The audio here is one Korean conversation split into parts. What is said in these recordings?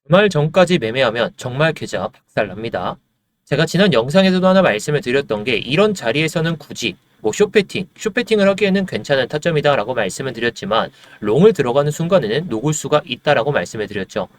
주말 전까지 매매하면 정말 계좌 박살납니다. 제가 지난 영상에서도 하나 말씀을 드렸던 게 이런 자리에서는 굳이 쇼패팅을 하기에는 괜찮은 타점이다라고 말씀을 드렸지만 롱을 들어가는 순간에는 녹을 수가 있다라고 말씀을 드렸죠.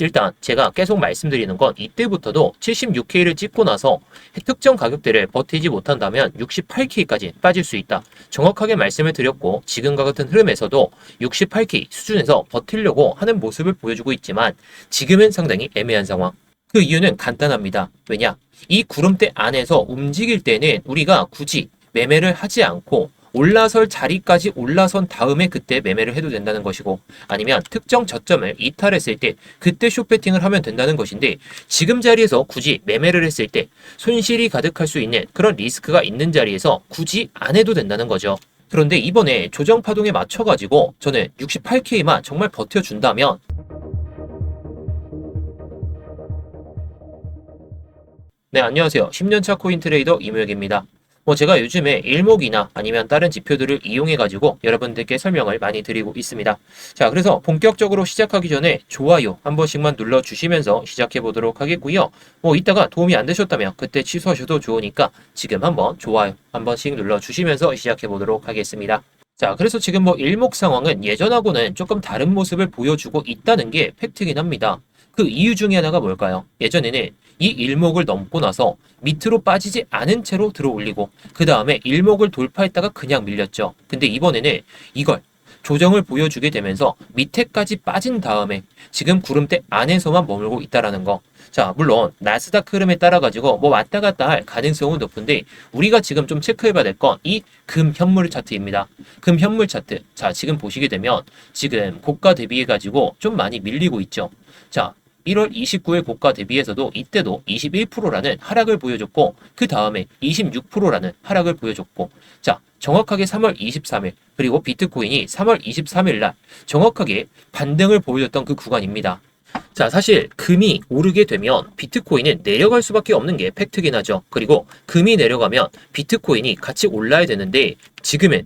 일단 제가 계속 말씀드리는 건 이때부터도 76K를 찍고 나서 특정 가격대를 버티지 못한다면 68K까지 빠질 수 있다. 정확하게 말씀을 드렸고 지금과 같은 흐름에서도 68K 수준에서 버티려고 하는 모습을 보여주고 있지만 지금은 상당히 애매한 상황. 그 이유는 간단합니다. 왜냐? 이 구름대 안에서 움직일 때는 우리가 굳이 매매를 하지 않고 올라설 자리까지 올라선 다음에 그때 매매를 해도 된다는 것이고 아니면 특정 저점을 이탈했을 때 그때 숏배팅을 하면 된다는 것인데 지금 자리에서 굳이 매매를 했을 때 손실이 가득할 수 있는 그런 리스크가 있는 자리에서 굳이 안 해도 된다는 거죠. 그런데 이번에 조정 파동에 맞춰가지고 저는 68K만 정말 버텨준다면 네, 안녕하세요. 10년차 코인 트레이더 이무혁입니다. 제가 요즘에 일목이나 아니면 다른 지표들을 이용해가지고 여러분들께 설명을 많이 드리고 있습니다. 자, 그래서 본격적으로 시작하기 전에 좋아요 한 번씩만 눌러주시면서 시작해 보도록 하겠고요. 이따가 도움이 안 되셨다면 그때 취소하셔도 좋으니까 지금 한번 좋아요 한 번씩 눌러주시면서 시작해 보도록 하겠습니다. 자, 그래서 지금 일목 상황은 예전하고는 조금 다른 모습을 보여주고 있다는 게 팩트긴 합니다. 그 이유 중에 하나가 뭘까요? 예전에는 이 일목을 넘고 나서 밑으로 빠지지 않은 채로 들어 올리고 그 다음에 일목을 돌파했다가 그냥 밀렸죠. 근데 이번에는 이걸 조정을 보여주게 되면서 밑에까지 빠진 다음에 지금 구름대 안에서만 머물고 있다라는 거. 자, 물론 나스닥 흐름에 따라 가지고 왔다 갔다 할 가능성은 높은데 우리가 지금 좀 체크해 봐야 될 건 이 금 현물 차트입니다. 금 현물 차트. 자, 지금 보시게 되면 지금 고가 대비해 가지고 좀 많이 밀리고 있죠. 자, 1월 29일 고가 대비해서도 이때도 21%라는 하락을 보여줬고 그 다음에 26%라는 하락을 보여줬고 자, 정확하게 3월 23일 그리고 비트코인이 3월 23일 날 정확하게 반등을 보여줬던 그 구간입니다. 자, 사실 금이 오르게 되면 비트코인은 내려갈 수밖에 없는 게 팩트긴 하죠. 그리고 금이 내려가면 비트코인이 같이 올라야 되는데 지금은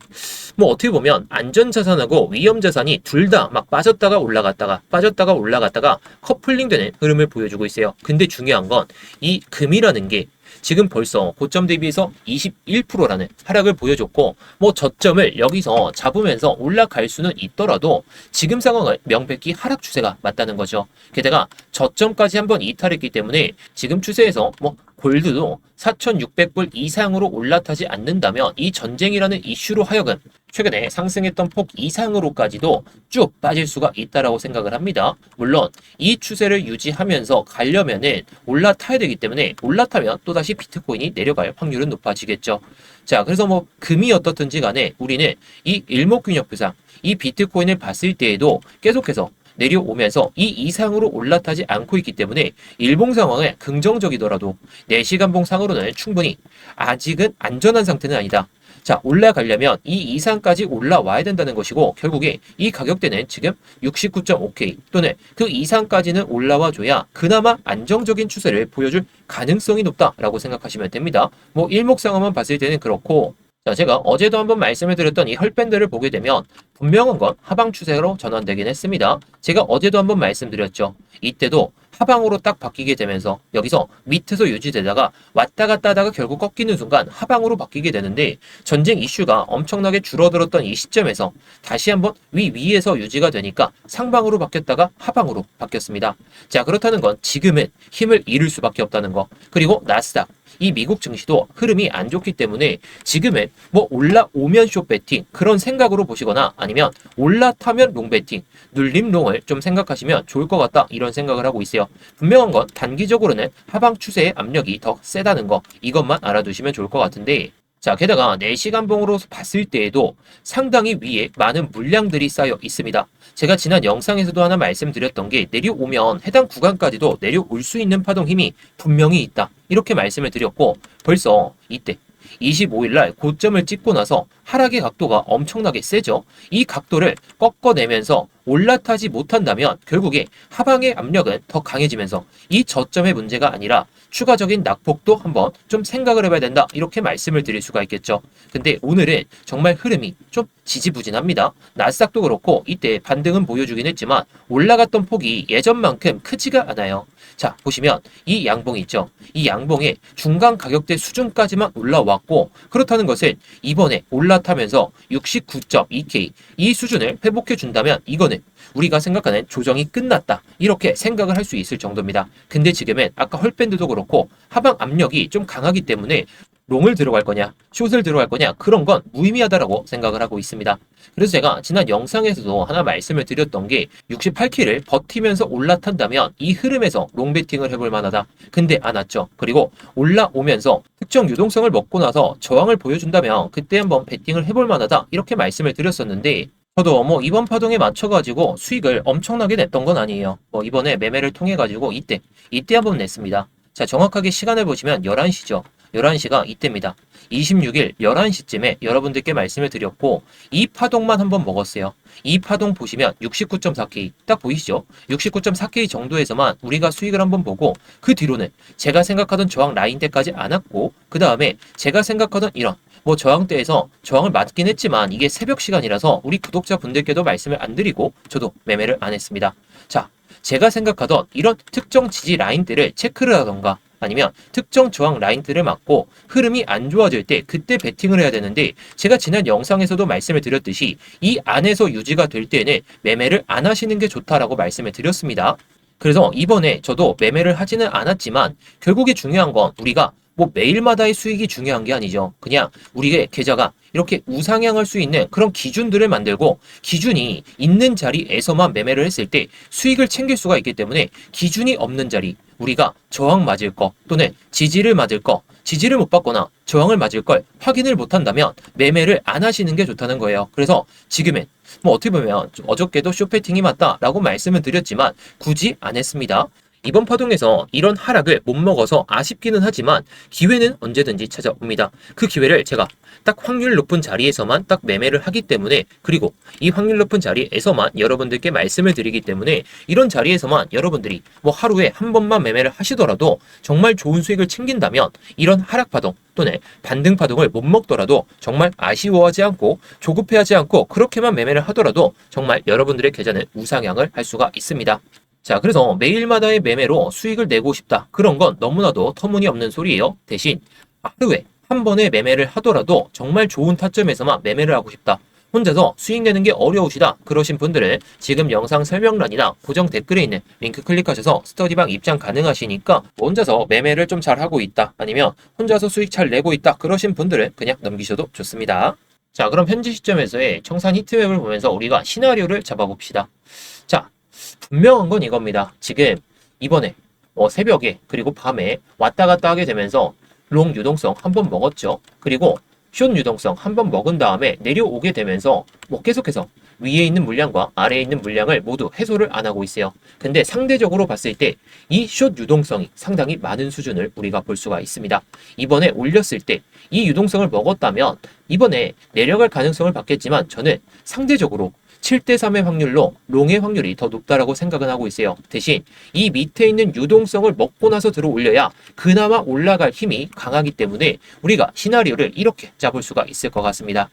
어떻게 보면 안전자산하고 위험자산이 둘 다 막 빠졌다가 올라갔다가 커플링 되는 흐름을 보여주고 있어요. 근데 중요한 건 이 금이라는 게 지금 벌써 고점 대비해서 21%라는 하락을 보여줬고 저점을 여기서 잡으면서 올라갈 수는 있더라도 지금 상황은 명백히 하락 추세가 맞다는 거죠. 게다가 저점까지 한번 이탈했기 때문에 지금 추세에서 골드도 4,600불 이상으로 올라타지 않는다면 이 전쟁이라는 이슈로 하여금 최근에 상승했던 폭 이상으로까지도 쭉 빠질 수가 있다라고 생각을 합니다. 물론 이 추세를 유지하면서 가려면은 올라타야 되기 때문에 올라타면 또다시 비트코인이 내려갈 확률은 높아지겠죠. 자, 그래서 금이 어떻든지 간에 우리는 이 일목균형표상 이 비트코인을 봤을 때에도 계속해서 내려오면서 이 이상으로 올라타지 않고 있기 때문에 일봉 상황은 긍정적이더라도 4시간봉 상으로는 충분히 아직은 안전한 상태는 아니다. 자, 올라가려면 이 이상까지 올라와야 된다는 것이고 결국에 이 가격대는 지금 69.5K 또는 그 이상까지는 올라와줘야 그나마 안정적인 추세를 보여줄 가능성이 높다라고 생각하시면 됩니다. 일목 상황만 봤을 때는 그렇고 자, 제가 어제도 한번 말씀을 드렸던 이 헐밴드를 보게 되면 분명한 건 하방 추세로 전환되긴 했습니다. 제가 어제도 한번 말씀드렸죠. 이때도 하방으로 딱 바뀌게 되면서 여기서 밑에서 유지되다가 왔다 갔다 하다가 결국 꺾이는 순간 하방으로 바뀌게 되는데 전쟁 이슈가 엄청나게 줄어들었던 이 시점에서 다시 한번 위에서 유지가 되니까 상방으로 바뀌었다가 하방으로 바뀌었습니다. 자, 그렇다는 건 지금은 힘을 잃을 수밖에 없다는 거. 그리고 나스닥 이 미국 증시도 흐름이 안 좋기 때문에 지금은 올라오면 숏배팅 그런 생각으로 보시거나 아니면 올라타면 롱배팅 눌림 롱을 좀 생각하시면 좋을 것 같다 이런 생각을 하고 있어요. 분명한 건 단기적으로는 하방 추세의 압력이 더 세다는 거 이것만 알아두시면 좋을 것 같은데 자, 게다가 4시간봉으로 봤을 때에도 상당히 위에 많은 물량들이 쌓여 있습니다. 제가 지난 영상에서도 하나 말씀드렸던 게 내려오면 해당 구간까지도 내려올 수 있는 파동 힘이 분명히 있다. 이렇게 말씀을 드렸고 벌써 이때 25일 날 고점을 찍고 나서 하락의 각도가 엄청나게 세죠. 이 각도를 꺾어내면서 올라타지 못한다면 결국에 하방의 압력은 더 강해지면서 이 저점의 문제가 아니라 추가적인 낙폭도 한번 좀 생각을 해봐야 된다. 이렇게 말씀을 드릴 수가 있겠죠. 근데 오늘은 정말 흐름이 좀 지지부진합니다. 나스닥도 그렇고 이때 반등은 보여주긴 했지만 올라갔던 폭이 예전만큼 크지가 않아요. 자, 보시면 이 양봉이 있죠. 이 양봉의 중간 가격대 수준까지만 올라왔고 그렇다는 것은 이번에 올라타면서 69.2K 이 수준을 회복해 준다면 이거는 우리가 생각하는 조정이 끝났다. 이렇게 생각을 할 수 있을 정도입니다. 근데 지금은 아까 헐밴드도 그렇고 하방 압력이 좀 강하기 때문에 롱을 들어갈 거냐, 숏을 들어갈 거냐 그런 건 무의미하다라고 생각을 하고 있습니다. 그래서 제가 지난 영상에서도 하나 말씀을 드렸던 게 68K를 버티면서 올라탄다면 이 흐름에서 롱 베팅을 해볼 만하다. 근데 안 왔죠. 그리고 올라오면서 특정 유동성을 먹고 나서 저항을 보여준다면 그때 한번 베팅을 해볼 만하다. 이렇게 말씀을 드렸었는데 저도 뭐 이번 파동에 맞춰가지고 수익을 엄청나게 냈던 건 아니에요. 뭐 이번에 매매를 통해가지고 이때 한번 냈습니다. 자, 정확하게 시간을 보시면 11시죠. 11시가 이때입니다. 26일 11시쯤에 여러분들께 말씀을 드렸고 이 파동만 한번 먹었어요. 이 파동 보시면 69.4K 딱 보이시죠? 69.4K 정도에서만 우리가 수익을 한번 보고 그 뒤로는 제가 생각하던 저항 라인대까지 안 왔고 그 다음에 제가 생각하던 이런 뭐 저항대에서 저항을 맞긴 했지만 이게 새벽 시간이라서 우리 구독자분들께도 말씀을 안 드리고 저도 매매를 안 했습니다. 자, 제가 생각하던 이런 특정 지지 라인대를 체크를 하던가 아니면 특정 저항 라인들을 맞고 흐름이 안 좋아질 때 그때 베팅을 해야 되는데 제가 지난 영상에서도 말씀을 드렸듯이 이 안에서 유지가 될 때는 매매를 안 하시는 게 좋다라고 말씀을 드렸습니다. 그래서 이번에 저도 매매를 하지는 않았지만 결국에 중요한 건 우리가 뭐 매일마다의 수익이 중요한 게 아니죠. 그냥 우리의 계좌가 이렇게 우상향할 수 있는 그런 기준들을 만들고 기준이 있는 자리에서만 매매를 했을 때 수익을 챙길 수가 있기 때문에 기준이 없는 자리 우리가 저항 맞을 거 또는 지지를 맞을 거 지지를 못 받거나 저항을 맞을 걸 확인을 못 한다면 매매를 안 하시는 게 좋다는 거예요. 그래서 지금은 뭐 어떻게 보면 좀 어저께도 쇼패팅이 맞다라고 말씀을 드렸지만 굳이 안 했습니다. 이번 파동에서 이런 하락을 못 먹어서 아쉽기는 하지만 기회는 언제든지 찾아옵니다. 그 기회를 제가 딱 확률 높은 자리에서만 딱 매매를 하기 때문에 그리고 이 확률 높은 자리에서만 여러분들께 말씀을 드리기 때문에 이런 자리에서만 여러분들이 뭐 하루에 한 번만 매매를 하시더라도 정말 좋은 수익을 챙긴다면 이런 하락 파동 또는 반등 파동을 못 먹더라도 정말 아쉬워하지 않고 조급해하지 않고 그렇게만 매매를 하더라도 정말 여러분들의 계좌는 우상향을 할 수가 있습니다. 자, 그래서 매일마다의 매매로 수익을 내고 싶다. 그런 건 너무나도 터무니없는 소리예요. 대신 하루에 한 번의 매매를 하더라도 정말 좋은 타점에서만 매매를 하고 싶다. 혼자서 수익 내는 게 어려우시다. 그러신 분들은 지금 영상 설명란이나 고정 댓글에 있는 링크 클릭하셔서 스터디방 입장 가능하시니까 혼자서 매매를 좀 잘하고 있다. 아니면 혼자서 수익 잘 내고 있다. 그러신 분들은 그냥 넘기셔도 좋습니다. 자, 그럼 현재 시점에서의 청산 히트맵을 보면서 우리가 시나리오를 잡아봅시다. 자, 분명한 건 이겁니다. 지금 이번에 새벽에 그리고 밤에 왔다 갔다 하게 되면서 롱 유동성 한번 먹었죠. 그리고 숏 유동성 한번 먹은 다음에 내려오게 되면서 뭐 계속해서 위에 있는 물량과 아래에 있는 물량을 모두 해소를 안 하고 있어요. 근데 상대적으로 봤을 때 이 숏 유동성이 상당히 많은 수준을 우리가 볼 수가 있습니다. 이번에 올렸을 때 이 유동성을 먹었다면 이번에 내려갈 가능성을 받겠지만 저는 상대적으로 7대3의 확률로 롱의 확률이 더 높다라고 생각은 하고 있어요. 대신 이 밑에 있는 유동성을 먹고 나서 들어 올려야 그나마 올라갈 힘이 강하기 때문에 우리가 시나리오를 이렇게 잡을 수가 있을 것 같습니다.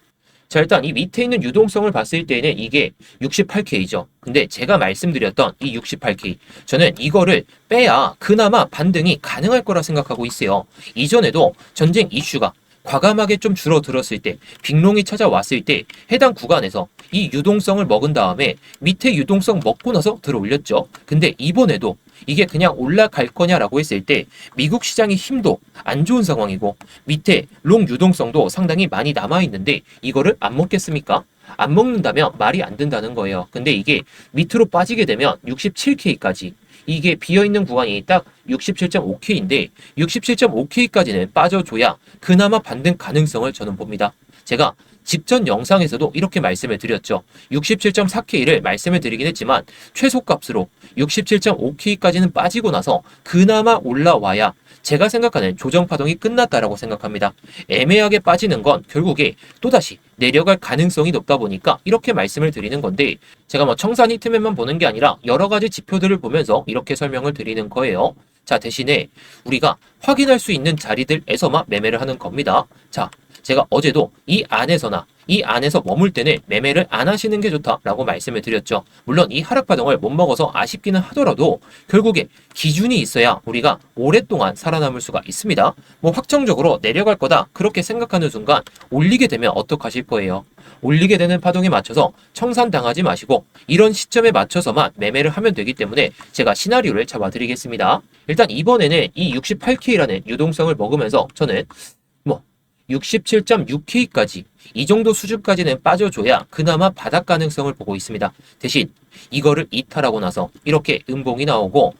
자, 일단 이 밑에 있는 유동성을 봤을 때는 이게 68K죠. 근데 제가 말씀드렸던 이 68K 저는 이거를 빼야 그나마 반등이 가능할 거라 생각하고 있어요. 이전에도 전쟁 이슈가 과감하게 좀 줄어들었을 때 빅롱이 찾아왔을 때 해당 구간에서 이 유동성을 먹은 다음에 밑에 유동성 먹고 나서 들어 올렸죠. 근데 이번에도 이게 그냥 올라갈 거냐라고 했을 때 미국 시장의 힘도 안 좋은 상황이고 밑에 롱 유동성도 상당히 많이 남아있는데 이거를 안 먹겠습니까? 안 먹는다면 말이 안 된다는 거예요. 근데 이게 밑으로 빠지게 되면 67K까지 이게 비어있는 구간이 딱 67.5K인데 67.5K까지는 빠져줘야 그나마 반등 가능성을 저는 봅니다. 제가 직전 영상에서도 이렇게 말씀을 드렸죠. 67.4K를 말씀을 드리긴 했지만 최소값으로 67.5K까지는 빠지고 나서 그나마 올라와야 제가 생각하는 조정 파동이 끝났다라고 생각합니다. 애매하게 빠지는 건 결국에 또다시 내려갈 가능성이 높다 보니까 이렇게 말씀을 드리는 건데, 제가 뭐 청산 히트맨만 보는 게 아니라 여러 가지 지표들을 보면서 이렇게 설명을 드리는 거예요. 자, 대신에 우리가 확인할 수 있는 자리들에서만 매매를 하는 겁니다. 자, 제가 어제도 이 안에서 머물 때는 매매를 안 하시는 게 좋다라고 말씀을 드렸죠. 물론 이 하락 파동을 못 먹어서 아쉽기는 하더라도 결국에 기준이 있어야 우리가 오랫동안 살아남을 수가 있습니다. 뭐 확정적으로 내려갈 거다 그렇게 생각하는 순간 올리게 되면 어떡하실 거예요? 올리게 되는 파동에 맞춰서 청산당하지 마시고 이런 시점에 맞춰서만 매매를 하면 되기 때문에 제가 시나리오를 잡아드리겠습니다. 일단 이번에는 이 68K라는 유동성을 먹으면서 저는 67.6K까지 이 정도 수준까지는 빠져줘야 그나마 바닥 가능성을 보고 있습니다. 대신 이거를 이탈하고 나서 이렇게 음봉이 나오고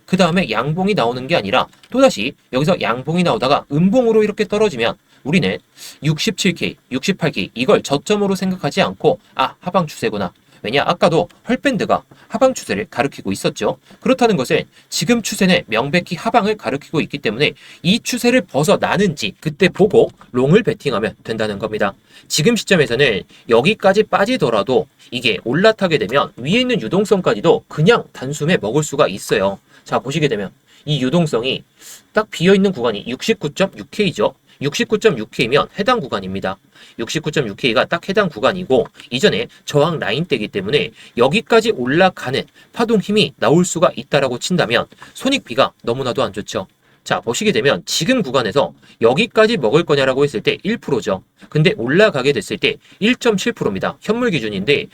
그 다음에 양봉이 나오는 게 아니라 또다시 여기서 양봉이 나오다가 음봉으로 이렇게 떨어지면 우리는 67K, 68K 이걸 저점으로 생각하지 않고 하방 추세구나. 왜냐? 아까도 헐밴드가 하방 추세를 가리키고 있었죠. 그렇다는 것은 지금 추세는 명백히 하방을 가리키고 있기 때문에 이 추세를 벗어나는지 그때 보고 롱을 베팅하면 된다는 겁니다. 지금 시점에서는 여기까지 빠지더라도 이게 올라타게 되면 위에 있는 유동성까지도 그냥 단숨에 먹을 수가 있어요. 자, 보시게 되면 이 유동성이 딱 비어있는 구간이 69.6K죠. 69.6K면 해당 구간입니다. 69.6K가 딱 해당 구간이고 이전에 저항 라인대이기 때문에 여기까지 올라가는 파동 힘이 나올 수가 있다라고 친다면 손익비가 너무나도 안 좋죠. 자, 보시게 되면 지금 구간에서 여기까지 먹을 거냐라고 했을 때 1%죠. 근데 올라가게 됐을 때 1.7%입니다. 현물 기준인데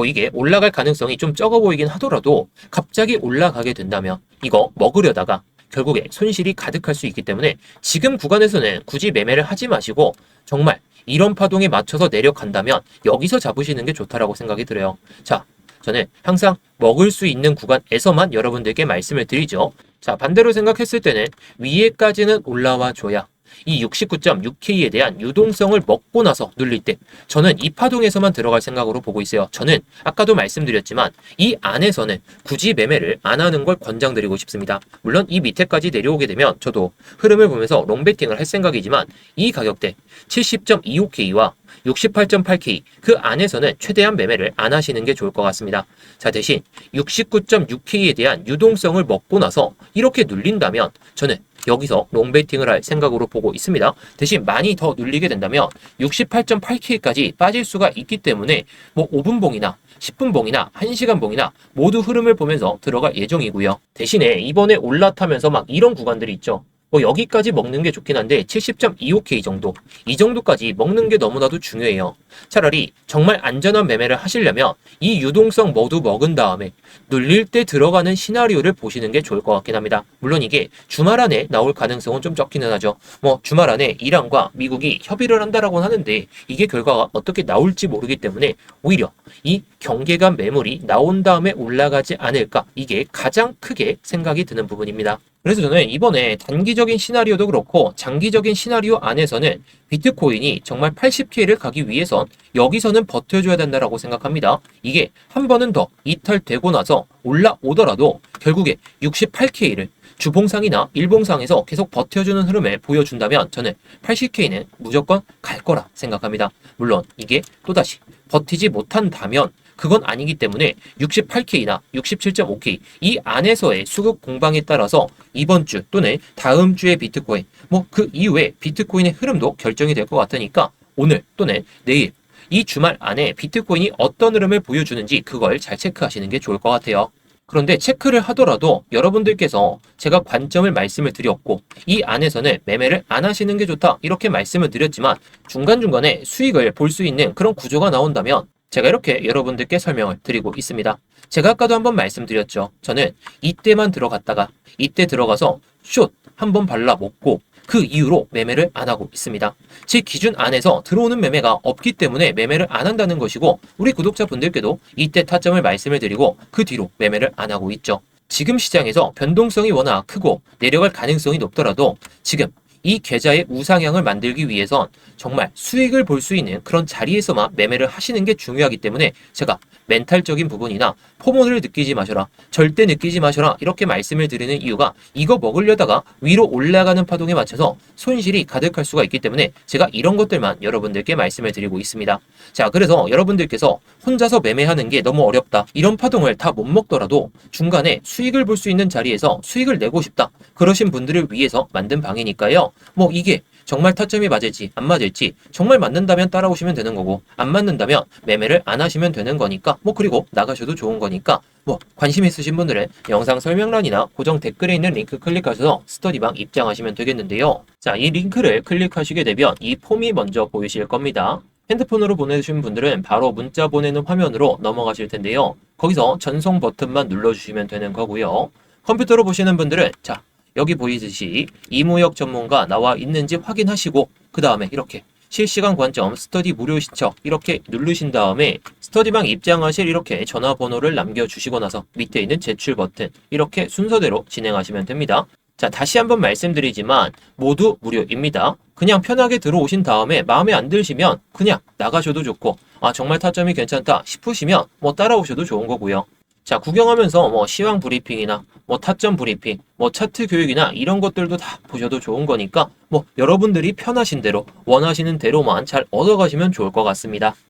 이게 올라갈 가능성이 좀 적어 보이긴 하더라도 갑자기 올라가게 된다면 이거 먹으려다가 결국에 손실이 가득할 수 있기 때문에 지금 구간에서는 굳이 매매를 하지 마시고 정말 이런 파동에 맞춰서 내려간다면 여기서 잡으시는 게 좋다라고 생각이 들어요. 자, 저는 항상 먹을 수 있는 구간에서만 여러분들께 말씀을 드리죠. 자, 반대로 생각했을 때는 위에까지는 올라와 줘야 이 69.6K에 대한 유동성을 먹고 나서 눌릴 때 저는 이 파동에서만 들어갈 생각으로 보고 있어요. 저는 아까도 말씀드렸지만 이 안에서는 굳이 매매를 안 하는 걸 권장드리고 싶습니다. 물론 이 밑에까지 내려오게 되면 저도 흐름을 보면서 롱베팅을 할 생각이지만 이 가격대 70.25K와 68.8K 그 안에서는 최대한 매매를 안 하시는 게 좋을 것 같습니다. 자, 대신 69.6K에 대한 유동성을 먹고 나서 이렇게 눌린다면 저는 여기서 롱베팅을 할 생각으로 보고 있습니다. 대신 많이 더 눌리게 된다면 68.8K까지 빠질 수가 있기 때문에 5분봉이나 10분봉이나 1시간봉이나 모두 흐름을 보면서 들어갈 예정이고요. 대신에 이번에 올라타면서 막 이런 구간들이 있죠. 여기까지 먹는 게 좋긴 한데 70.25K 정도 이 정도까지 먹는 게 너무나도 중요해요. 차라리 정말 안전한 매매를 하시려면 이 유동성 모두 먹은 다음에 눌릴 때 들어가는 시나리오를 보시는 게 좋을 것 같긴 합니다. 물론 이게 주말 안에 나올 가능성은 좀 적기는 하죠. 주말 안에 이란과 미국이 협의를 한다라고는 하는데 이게 결과가 어떻게 나올지 모르기 때문에 오히려 이 경계간 매물이 나온 다음에 올라가지 않을까, 이게 가장 크게 생각이 드는 부분입니다. 그래서 저는 이번에 단기적인 시나리오도 그렇고 장기적인 시나리오 안에서는 비트코인이 정말 80K를 가기 위해선 여기서는 버텨줘야 된다라고 생각합니다. 이게 한 번은 더 이탈되고 나서 올라오더라도 결국에 68K를 주봉상이나 일봉상에서 계속 버텨주는 흐름을 보여준다면 저는 80K는 무조건 갈 거라 생각합니다. 물론 이게 또다시 버티지 못한다면 그건 아니기 때문에 68K나 67.5K 이 안에서의 수급 공방에 따라서 이번 주 또는 다음 주의 비트코인 그 이후에 비트코인의 흐름도 결정이 될 것 같으니까 오늘 또는 내일 이 주말 안에 비트코인이 어떤 흐름을 보여주는지 그걸 잘 체크하시는 게 좋을 것 같아요. 그런데 체크를 하더라도 여러분들께서 제가 관점을 말씀을 드렸고 이 안에서는 매매를 안 하시는 게 좋다 이렇게 말씀을 드렸지만 중간중간에 수익을 볼 수 있는 그런 구조가 나온다면 제가 이렇게 여러분들께 설명을 드리고 있습니다. 제가 아까도 한번 말씀드렸죠. 저는 이때만 들어갔다가 이때 들어가서 숏 한번 발라 먹고 그 이후로 매매를 안 하고 있습니다. 제 기준 안에서 들어오는 매매가 없기 때문에 매매를 안 한다는 것이고 우리 구독자분들께도 이때 타점을 말씀을 드리고 그 뒤로 매매를 안 하고 있죠. 지금 시장에서 변동성이 워낙 크고 내려갈 가능성이 높더라도 지금 이 계좌의 우상향을 만들기 위해선 정말 수익을 볼 수 있는 그런 자리에서만 매매를 하시는 게 중요하기 때문에 제가 멘탈적인 부분이나 포모를 느끼지 마셔라, 절대 느끼지 마셔라 이렇게 말씀을 드리는 이유가 이거 먹으려다가 위로 올라가는 파동에 맞춰서 손실이 가득할 수가 있기 때문에 제가 이런 것들만 여러분들께 말씀을 드리고 있습니다. 자, 그래서 여러분들께서 혼자서 매매하는 게 너무 어렵다, 이런 파동을 다 못 먹더라도 중간에 수익을 볼 수 있는 자리에서 수익을 내고 싶다, 그러신 분들을 위해서 만든 방이니까요. 뭐 이게 정말 타점이 맞을지 안 맞을지 정말 맞는다면 따라오시면 되는 거고 안 맞는다면 매매를 안 하시면 되는 거니까 뭐 그리고 나가셔도 좋은 거니까 뭐 관심 있으신 분들은 영상 설명란이나 고정 댓글에 있는 링크 클릭하셔서 스터디방 입장하시면 되겠는데요. 자, 이 링크를 클릭하시게 되면 이 폼이 먼저 보이실 겁니다. 핸드폰으로 보내주신 분들은 바로 문자 보내는 화면으로 넘어가실 텐데요. 거기서 전송 버튼만 눌러주시면 되는 거고요. 컴퓨터로 보시는 분들은 자, 여기 보이듯이 이무역 전문가 나와 있는지 확인하시고 그 다음에 이렇게 실시간 관점 스터디 무료 신청 이렇게 누르신 다음에 스터디방 입장하실 이렇게 전화번호를 남겨주시고 나서 밑에 있는 제출 버튼 이렇게 순서대로 진행하시면 됩니다. 자, 다시 한번 말씀드리지만 모두 무료입니다. 그냥 편하게 들어오신 다음에 마음에 안 드시면 그냥 나가셔도 좋고 아 정말 타점이 괜찮다 싶으시면 뭐 따라오셔도 좋은 거고요. 자, 구경하면서 뭐 시황 브리핑이나 뭐 타점 브리핑, 뭐 차트 교육이나 이런 것들도 다 보셔도 좋은 거니까 뭐 여러분들이 편하신 대로 원하시는 대로만 잘 얻어가시면 좋을 것 같습니다.